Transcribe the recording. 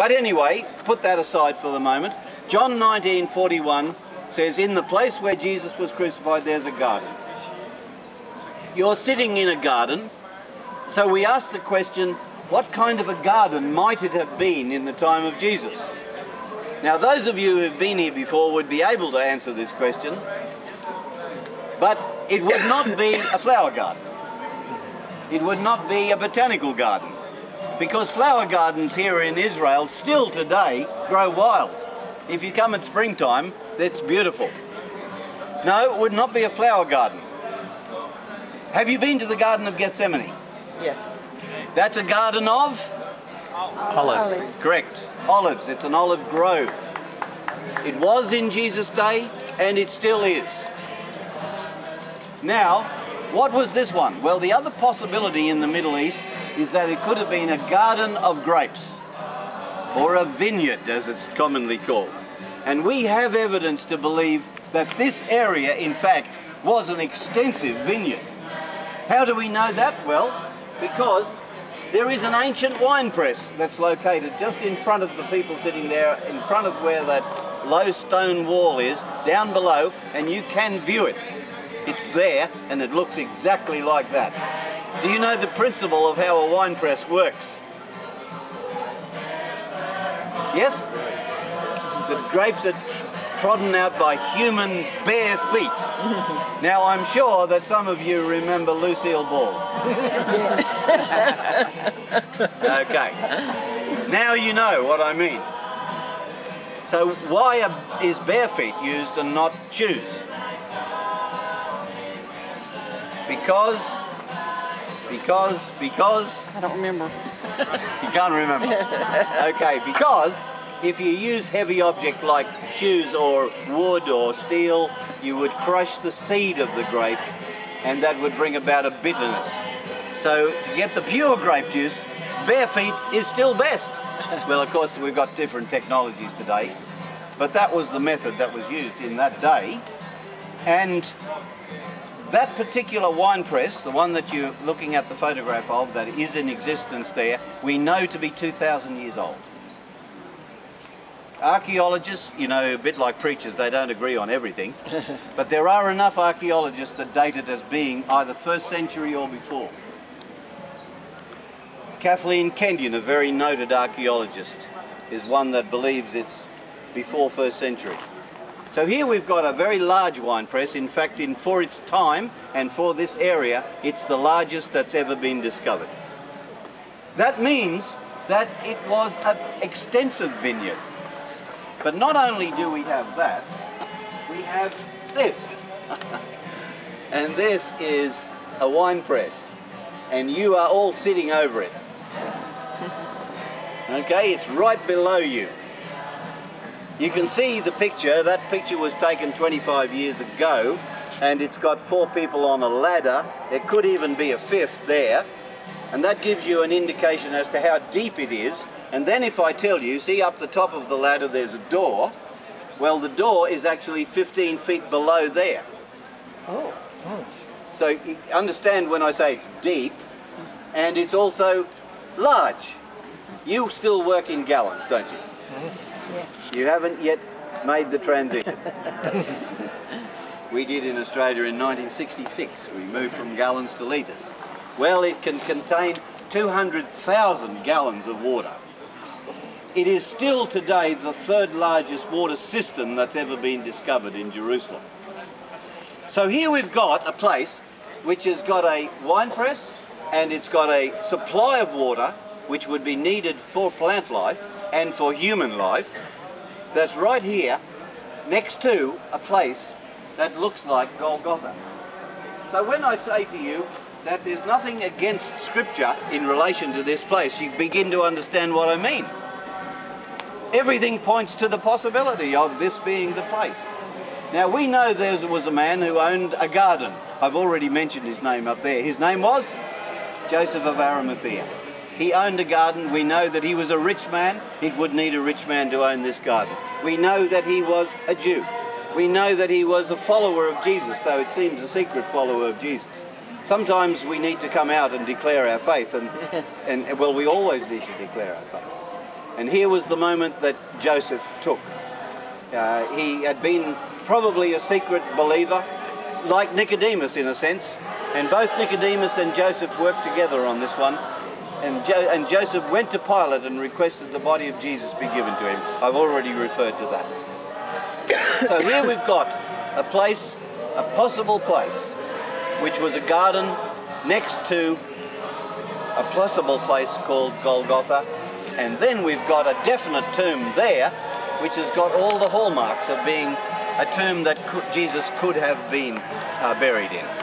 But anyway, put that aside for the moment. John 19:41 says, in the place where Jesus was crucified, there's a garden. You're sitting in a garden, so we ask the question, what kind of a garden might it have been in the time of Jesus? Now, those of you who've been here before would be able to answer this question, but it would not be a flower garden. It would not be a botanical garden, because flower gardens here in Israel still today grow wild. If you come at springtime, that's beautiful. No, it would not be a flower garden. Have you been to the Garden of Gethsemane? Yes. That's a garden of? Olives. Correct. Olives. It's an olive grove. It was in Jesus' day, and it still is. Now, what was this one? Well, the other possibility in the Middle East is that it could have been a garden of grapes, or a vineyard, as it's commonly called. And we have evidence to believe that this area, in fact, was an extensive vineyard. How do we know that? Well, because there is an ancient wine press that's located just in front of the people sitting there, in front of where that low stone wall is, down below, and you can view it. It's there, and it looks exactly like that. Do you know the principle of how a wine press works? Yes? The grapes are trodden out by human bare feet. Now, I'm sure that some of you remember Lucille Ball. Okay. Now you know what I mean. So why is bare feet used and not shoes? Because... I don't remember. You can't remember. Okay, because if you use heavy object like shoes or wood or steel, you would crush the seed of the grape, and that would bring about a bitterness. So to get the pure grape juice, bare feet is still best. Well, of course, we've got different technologies today, but that was the method that was used in that day. And that particular wine press, the one that you're looking at the photograph of, that is in existence there, we know to be 2,000 years old. Archaeologists, you know, a bit like preachers, they don't agree on everything, but there are enough archaeologists that date it as being either 1st century or before. Kathleen Kenyon, a very noted archaeologist, is one that believes it's before 1st century. So here we've got a very large wine press. In fact, for its time and for this area, it's the largest that's ever been discovered. That means that it was an extensive vineyard. But not only do we have that, we have this. And this is a wine press. And you are all sitting over it. Okay, it's right below you. You can see the picture. That picture was taken 25 years ago, and it's got 4 people on a ladder. There could even be a 5th there, and that gives you an indication as to how deep it is. And then if I tell you, see up the top of the ladder there's a door, well, the door is actually 15 feet below there. Oh. So you understand when I say it's deep, and it's also large. You still work in gallons, don't you? Yes. You haven't yet made the transition. We did in Australia in 1966. We moved from gallons to litres. Well, it can contain 200,000 gallons of water. It is still today the 3rd largest water cistern that's ever been discovered in Jerusalem. So here we've got a place which has got a wine press, and it's got a supply of water which would be needed for plant life and for human life, that's right here next to a place that looks like Golgotha. So when I say to you that there's nothing against Scripture in relation to this place, you begin to understand what I mean. Everything points to the possibility of this being the place. Now, we know there was a man who owned a garden. I've already mentioned his name up there. His name was Joseph of Arimathea. He owned a garden. We know that he was a rich man. It would need a rich man to own this garden. We know that he was a Jew. We know that he was a follower of Jesus, though it seems a secret follower of Jesus. Sometimes we need to come out and declare our faith, and well, we always need to declare our faith. And here was the moment that Joseph took. He had been probably a secret believer, like Nicodemus in a sense, and both Nicodemus and Joseph worked together on this one. And Joseph went to Pilate and requested the body of Jesus be given to him. I've already referred to that. So here we've got a place, a possible place, which was a garden next to a possible place called Golgotha. And then we've got a definite tomb there, which has got all the hallmarks of being a tomb that Jesus could have been buried in.